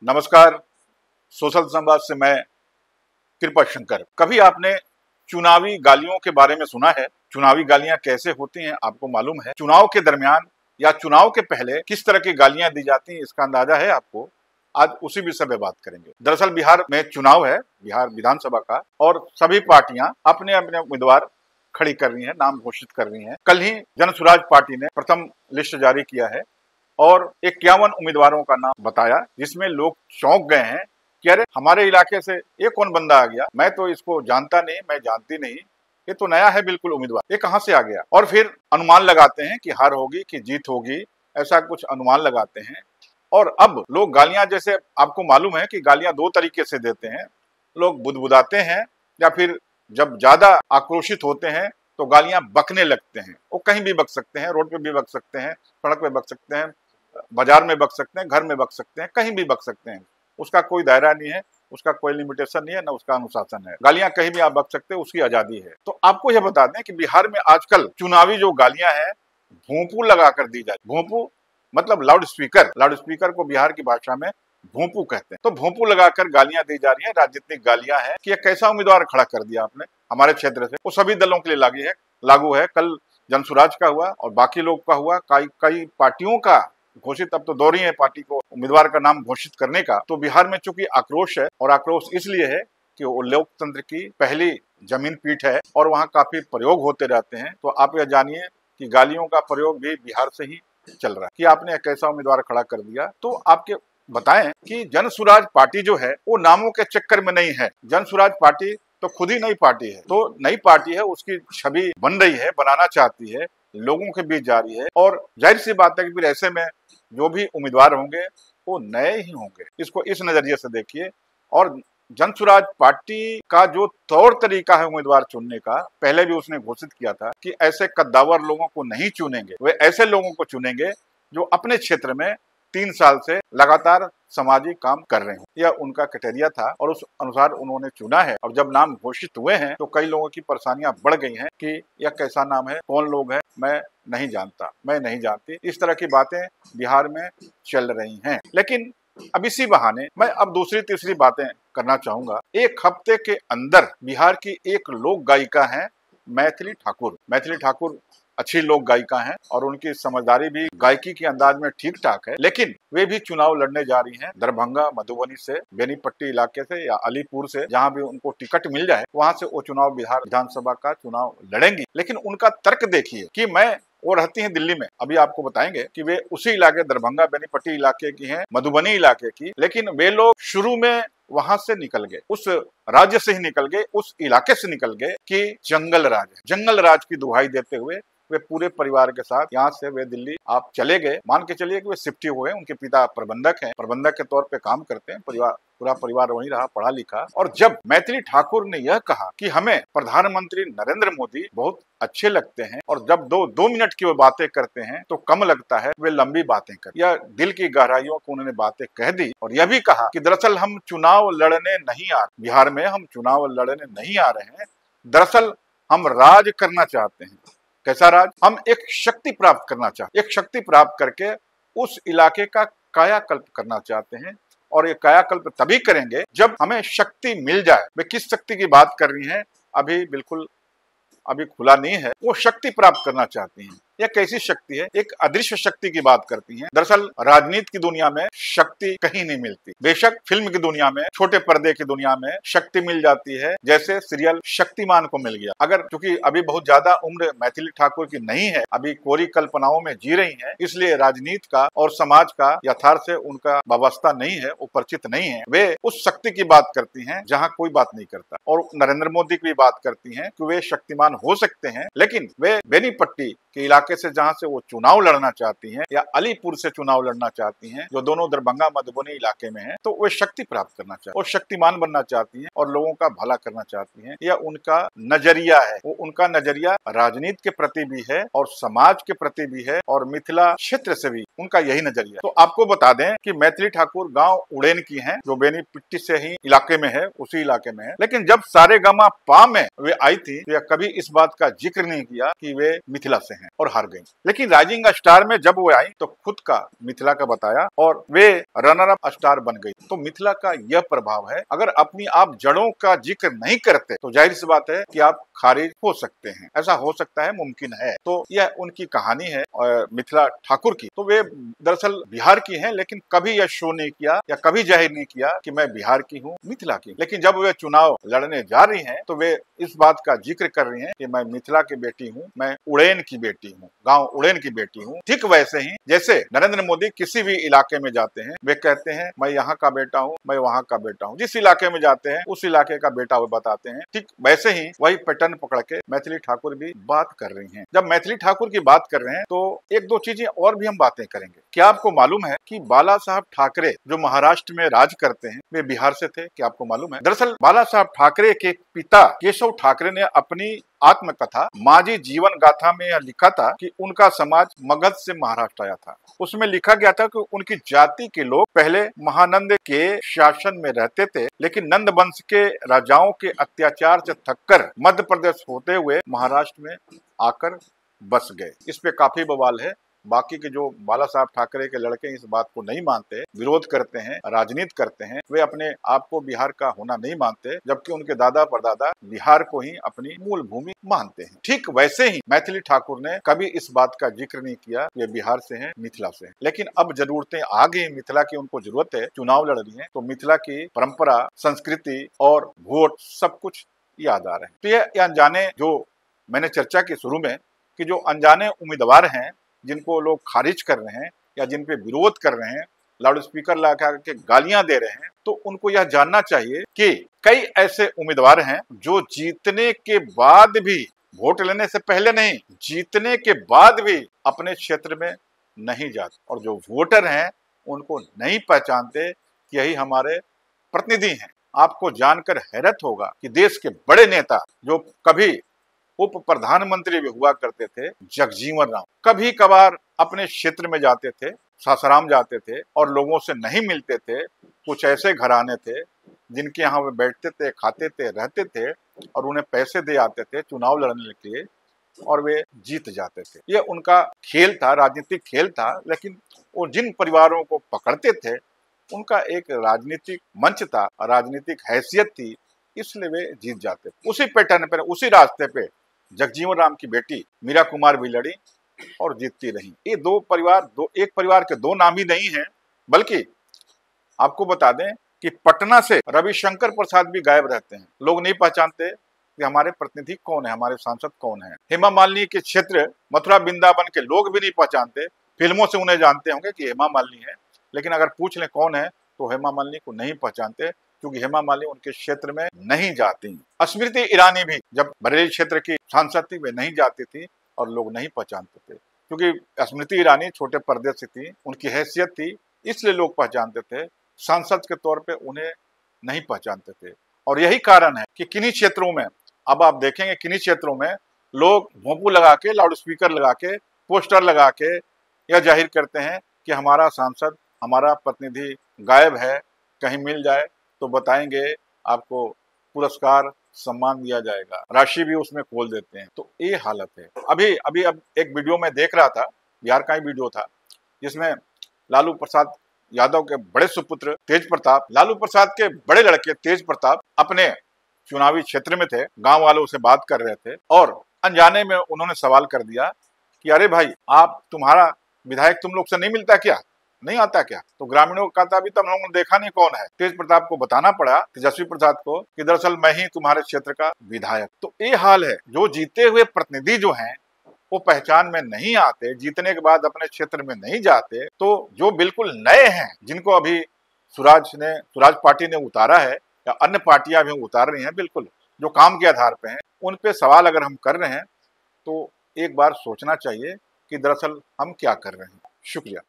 नमस्कार। सोशल संवाद से मैं कृपा शंकर। कभी आपने चुनावी गालियों के बारे में सुना है? चुनावी गालियां कैसे होती हैं आपको मालूम है? चुनाव के दरमियान या चुनाव के पहले किस तरह की गालियां दी जाती हैं, इसका अंदाजा है आपको? आज उसी विषय में बात करेंगे। दरअसल बिहार में चुनाव है, बिहार विधानसभा का, और सभी पार्टियां अपने अपने उम्मीदवार खड़ी कर रही हैं, नाम घोषित कर रही हैं। कल ही जनसुराज पार्टी ने प्रथम लिस्ट जारी किया है और 51 उम्मीदवारों का नाम बताया, जिसमें लोग चौंक गए हैं कि अरे हमारे इलाके से ये कौन बंदा आ गया, मैं तो इसको जानता नहीं, मैं जानती नहीं, ये तो नया है बिल्कुल उम्मीदवार, ये कहां से आ गया। और फिर अनुमान लगाते हैं कि हार होगी कि जीत होगी, ऐसा कुछ अनुमान लगाते हैं। और अब लोग गालियां, जैसे आपको मालूम है कि गालियां दो तरीके से देते हैं। लोग बुदबुदाते हैं या फिर जब ज्यादा आक्रोशित होते हैं तो गालियां बकने लगते हैं। वो कहीं भी बक सकते हैं, रोड पे भी बक सकते हैं, सड़क पे बक सकते हैं, बाजार में बक सकते हैं, घर में बक सकते हैं, कहीं भी बक सकते हैं। उसका कोई दायरा नहीं है, उसका कोई लिमिटेशन नहीं है, ना उसका अनुशासन है। गालियां कहीं भी आप बक सकते हैं, उसकी आजादी है। तो आपको यह बता दें कि बिहार में आजकल चुनावी जो गालियां हैं, भोंपू लगा कर दी जाए। भोंपू मतलब लाउड स्पीकर। लाउड स्पीकर को बिहार की भाषा में भोंपू कहते हैं। तो भोंपू लगाकर गालियां दी जा रही हैं, राजनीतिक गालियां हैं कि यह कैसा उम्मीदवार खड़ा कर दिया आपने हमारे क्षेत्र से। वो सभी दलों के लिए लागू है। कल जनसुराज का हुआ और बाकी लोग का हुआ, कई पार्टियों का घोषित, अब तो दौर ही है पार्टी को उम्मीदवार का नाम घोषित करने का। तो बिहार में चूंकि आक्रोश है, और आक्रोश इसलिए है कि वो लोकतंत्र की पहली जमीन पीठ है और वहाँ काफी प्रयोग होते रहते हैं। तो आप यह जानिए कि गालियों का प्रयोग भी बिहार से ही चल रहा है कि आपने कैसा उम्मीदवार खड़ा कर दिया। तो आपके बताएं कि जनसुराज पार्टी जो है वो नामों के चक्कर में नहीं है। जनसुराज पार्टी तो खुद ही नई पार्टी है, तो नई पार्टी है, उसकी छवि बन रही है, बनाना चाहती है, लोगों के बीच जा रही है। और जाहिर सी बात है कि फिर ऐसे में जो भी उम्मीदवार होंगे वो नए ही होंगे। इसको इस नजरिए से देखिए। और जनसुराज पार्टी का जो तौर तरीका है उम्मीदवार चुनने का, पहले भी उसने घोषित किया था कि ऐसे कद्दावर लोगों को नहीं चुनेंगे, वे ऐसे लोगों को चुनेंगे जो अपने क्षेत्र में 3 साल से लगातार सामाजिक काम कर रहे हो। यह उनका क्राइटेरिया था और उस अनुसार उन्होंने चुना है। और जब नाम घोषित हुए हैं तो कई लोगों की परेशानियां बढ़ गई हैं कि यह कैसा नाम है, कौन लोग हैं, मैं नहीं जानता, मैं नहीं जानती। इस तरह की बातें बिहार में चल रही हैं। लेकिन अब इसी बहाने मैं अब दूसरी तीसरी बातें करना चाहूंगा। एक हफ्ते के अंदर बिहार की एक लोक गायिका है मैथिली ठाकुर। मैथिली ठाकुर अच्छी लोक गायिका हैं और उनकी समझदारी भी गायकी के अंदाज में ठीक ठाक है। लेकिन वे भी चुनाव लड़ने जा रही हैं दरभंगा, मधुबनी से, बेनीपट्टी इलाके से या अलीपुर से, जहां भी उनको टिकट मिल जाए वहां से वो चुनाव, बिहार विधानसभा का चुनाव लड़ेंगी। लेकिन उनका तर्क देखिए कि वो रहती हैं दिल्ली में। अभी आपको बताएंगे कि वे उसी इलाके, दरभंगा बेनीपट्टी इलाके की हैं, मधुबनी इलाके की। लेकिन वे लोग शुरू में वहां से निकल गए, उस राज्य से ही निकल गए, उस इलाके से निकल गए कि जंगल राज है। जंगल राज की दुहाई देते हुए वे पूरे परिवार के साथ यहाँ से वे दिल्ली आप चले गए। मान के चलिए कि वे शिफ्ट हुए। उनके पिता प्रबंधक हैं, प्रबंधक के तौर पे काम करते हैं। पूरा परिवार वहीं रहा, पढ़ा लिखा। और जब मैथिली ठाकुर ने यह कहा कि हमें प्रधानमंत्री नरेंद्र मोदी बहुत अच्छे लगते हैं, और जब दो मिनट की वो बातें करते हैं तो कम लगता है वे लंबी बातें कर, या दिल की गहराइयों को उन्होंने बातें कह दी। और यह भी कहा कि दरअसल हम चुनाव लड़ने नहीं आ रहे, बिहार में हम चुनाव लड़ने नहीं आ रहे हैं, दरअसल हम राज करना चाहते हैं। कैसा राज? हम एक शक्ति प्राप्त करना चाहते हैं। एक शक्ति प्राप्त करके उस इलाके का कायाकल्प करना चाहते हैं। और ये कायाकल्प तभी करेंगे जब हमें शक्ति मिल जाए। वे किस शक्ति की बात कर रही हैं अभी खुला नहीं है। वो शक्ति प्राप्त करना चाहती हैं। यह कैसी शक्ति है? एक अदृश्य शक्ति की बात करती हैं। दरअसल राजनीति की दुनिया में शक्ति कहीं नहीं मिलती। बेशक फिल्म की दुनिया में, छोटे पर्दे की दुनिया में शक्ति मिल जाती है, जैसे सीरियल शक्तिमान को मिल गया। अगर चूंकि अभी बहुत ज्यादा उम्र मैथिली ठाकुर की नहीं है, अभी कोरी कल्पनाओं में जी रही है, इसलिए राजनीति का और समाज का यथार्थ से उनका वाबस्ता नहीं है, वो परिचित नहीं है। वे उस शक्ति की बात करती हैं जहाँ कोई बात नहीं करता। और नरेंद्र मोदी की भी बात करती हैं कि वे शक्तिमान हो सकते हैं, लेकिन वे बेनीपट्टी के इलाके से, जहां से वो चुनाव लड़ना चाहती हैं, या अलीपुर से चुनाव लड़ना चाहती हैं, जो दोनों दरभंगा मधुबनी इलाके में है, तो वे शक्ति प्राप्त करना चाहती हैं और शक्तिमान बनना चाहती हैं और लोगों का भला करना चाहती हैं। यह उनका नजरिया है। वो उनका नजरिया राजनीति के प्रति भी है और समाज के प्रति भी है और मिथिला क्षेत्र से भी उनका यही नजरिया। तो आपको बता दें कि मैथिली ठाकुर गांव उड़ेन की हैं, जो बेनीपट्टी से ही इलाके में है, उसी इलाके में है। लेकिन जब सारेगामा पा में वे आई थी तो कभी इस बात का जिक्र नहीं किया कि वे मिथिला से हैं। और हार गई। लेकिन राइजिंग स्टार में जब वो आई तो खुद का मिथिला का बताया और वे रनर अप स्टार बन गई। तो मिथिला का यह प्रभाव है, अगर अपनी आप जड़ों का जिक्र नहीं करते तो जाहिर सी बात है कि आप खारिज हो सकते हैं। ऐसा हो सकता है, मुमकिन है। तो यह उनकी कहानी है मिथिला ठाकुर की। तो वे दरअसल बिहार की हैं, लेकिन कभी यह शो नहीं किया या कभी जाहिर नहीं किया कि मैं बिहार की हूँ, मिथिला की। लेकिन जब वे चुनाव लड़ने जा रही हैं तो वे इस बात का जिक्र कर रही हैं कि मैं मिथिला की बेटी हूँ, मैं उड़ेन की बेटी हूँ, गांव उड़ेन की बेटी हूँ। ठीक वैसे ही जैसे नरेंद्र मोदी किसी भी इलाके में जाते हैं वे कहते हैं मैं यहाँ का बेटा हूँ, मैं वहाँ का बेटा हूँ। जिस इलाके में जाते हैं उस इलाके का बेटा वो बताते हैं। ठीक वैसे ही वही पैटर्न पकड़ के मैथिली ठाकुर भी बात कर रही हैं। जब मैथिली ठाकुर की बात कर रहे हैं तो एक दो चीजें और भी हम बातें करेंगे। क्या आपको मालूम है कि बाला साहब ठाकरे जो महाराष्ट्र में राज करते हैं वे बिहार से थे? क्या आपको मालूम है? दरअसल बाला साहब ठाकरे के पिता केशव ठाकरे ने अपनी आत्मकथा माझी जीवन गाथा में यह लिखा था कि उनका समाज मगध से महाराष्ट्र आया था। उसमें लिखा गया था कि उनकी जाति के लोग पहले महानंद के शासन में रहते थे, लेकिन नंद वंश के राजाओं के अत्याचार से थककर मध्य प्रदेश होते हुए महाराष्ट्र में आकर बस गए। इस पे काफी बवाल है। बाकी के जो बाला साहब ठाकरे के लड़के इस बात को नहीं मानते, विरोध करते हैं, राजनीति करते हैं, वे अपने आप को बिहार का होना नहीं मानते, जबकि उनके दादा परदादा बिहार को ही अपनी मूल भूमि मानते हैं। ठीक वैसे ही मैथिली ठाकुर ने कभी इस बात का जिक्र नहीं किया ये बिहार से हैं, मिथिला से हैं। लेकिन अब जरूरतें आ गई मिथिला की, उनको जरूरत है, चुनाव लड़ रही है, तो मिथिला की परंपरा, संस्कृति और वोट सब कुछ याद आ रहे हैं। तो ये अनजाने जो मैंने चर्चा की शुरू में कि जो अनजाने उम्मीदवार हैं जिनको लोग खारिज कर रहे हैं या जिन पे विरोध कर रहे हैं, लाउड स्पीकर लगा के गालियां दे रहे हैं, तो उनको यह जानना चाहिए कि कई ऐसे उम्मीदवार हैं जो जीतने के बाद भी, वोट लेने से पहले नहीं, जीतने के बाद भी अपने क्षेत्र में नहीं जाते और जो वोटर हैं उनको नहीं पहचानते कि यही हमारे प्रतिनिधि हैं। आपको जानकर हैरत होगा कि देश के बड़े नेता जो कभी उप प्रधानमंत्री भी हुआ करते थे, जगजीवन राम, कभी कभार अपने क्षेत्र में जाते थे, सासाराम जाते थे और लोगों से नहीं मिलते थे। कुछ ऐसे घराने थे जिनके यहाँ वे बैठते थे, खाते थे, रहते थे और उन्हें पैसे दे आते थे चुनाव लड़ने के लिए और वे जीत जाते थे। ये उनका खेल था, राजनीतिक खेल था। लेकिन वो जिन परिवारों को पकड़ते थे उनका एक राजनीतिक मंच था, राजनीतिक हैसियत थी, इसलिए वे जीत जाते थे। उसी पैटर्न पर, उसी रास्ते पे जगजीवन राम की बेटी मीरा कुमार भी लड़ी और जीतती रही। ये दो परिवार, एक परिवार के दो नाम ही नहीं है, बल्कि आपको बता दें कि पटना से रविशंकर प्रसाद भी गायब रहते हैं। लोग नहीं पहचानते कि हमारे प्रतिनिधि कौन है, हमारे सांसद कौन है। हेमा मालिनी के क्षेत्र मथुरा वृंदावन के लोग भी नहीं पहचानते। फिल्मों से उन्हें जानते होंगे कि हेमा मालिनी है, लेकिन अगर पूछ लें कौन है तो हेमा मालिनी को नहीं पहचानते, क्योंकि हेमा मालिनी उनके क्षेत्र में नहीं जाती। स्मृति ईरानी भी जब बरेली क्षेत्र की सांसद थी वे नहीं जाती थी और लोग नहीं पहचानते थे, क्योंकि स्मृति ईरानी छोटे पर्दे से थी, उनकी हैसियत थी, इसलिए लोग पहचानते थे। सांसद के तौर पे उन्हें नहीं पहचानते थे। और यही कारण है कि किन्हीं क्षेत्रों में, अब आप देखेंगे किन्हीं क्षेत्रों में लोग भोंपू लगा के, लाउड स्पीकर लगा के, पोस्टर लगा के यह जाहिर करते हैं कि हमारा सांसद, हमारा प्रतिनिधि गायब है, कहीं मिल जाए तो बताएंगे, आपको पुरस्कार सम्मान दिया जाएगा, राशि भी उसमें खोल देते हैं। तो ये हालत है। अभी अब एक वीडियो में देख रहा था, बिहार का ही वीडियो था, जिसमें लालू प्रसाद यादव के बड़े सुपुत्र तेज प्रताप, लालू प्रसाद के बड़े लड़के तेज प्रताप अपने चुनावी क्षेत्र में थे, गांव वालों से बात कर रहे थे और अनजाने में उन्होंने सवाल कर दिया कि अरे भाई, तुम्हारा विधायक तुम लोग से नहीं मिलता क्या, नहीं आता क्या? तो ग्रामीणों का था, अभी तो हम लोगों ने देखा नहीं कौन है। तेज प्रताप को बताना पड़ा, तेजस्वी प्रसाद को, कि दरअसल मैं ही तुम्हारे क्षेत्र का विधायक। तो ये हाल है। जो जीते हुए प्रतिनिधि जो हैं वो पहचान में नहीं आते, जीतने के बाद अपने क्षेत्र में नहीं जाते। तो जो बिल्कुल नए हैं, जिनको अभी सुराज पार्टी ने उतारा है या अन्य पार्टियां भी उतार रही हैं, बिल्कुल जो काम के आधार पे हैं, उन पे सवाल अगर हम कर रहे हैं तो एक बार सोचना चाहिए कि दरअसल हम क्या कर रहे हैं। शुक्रिया।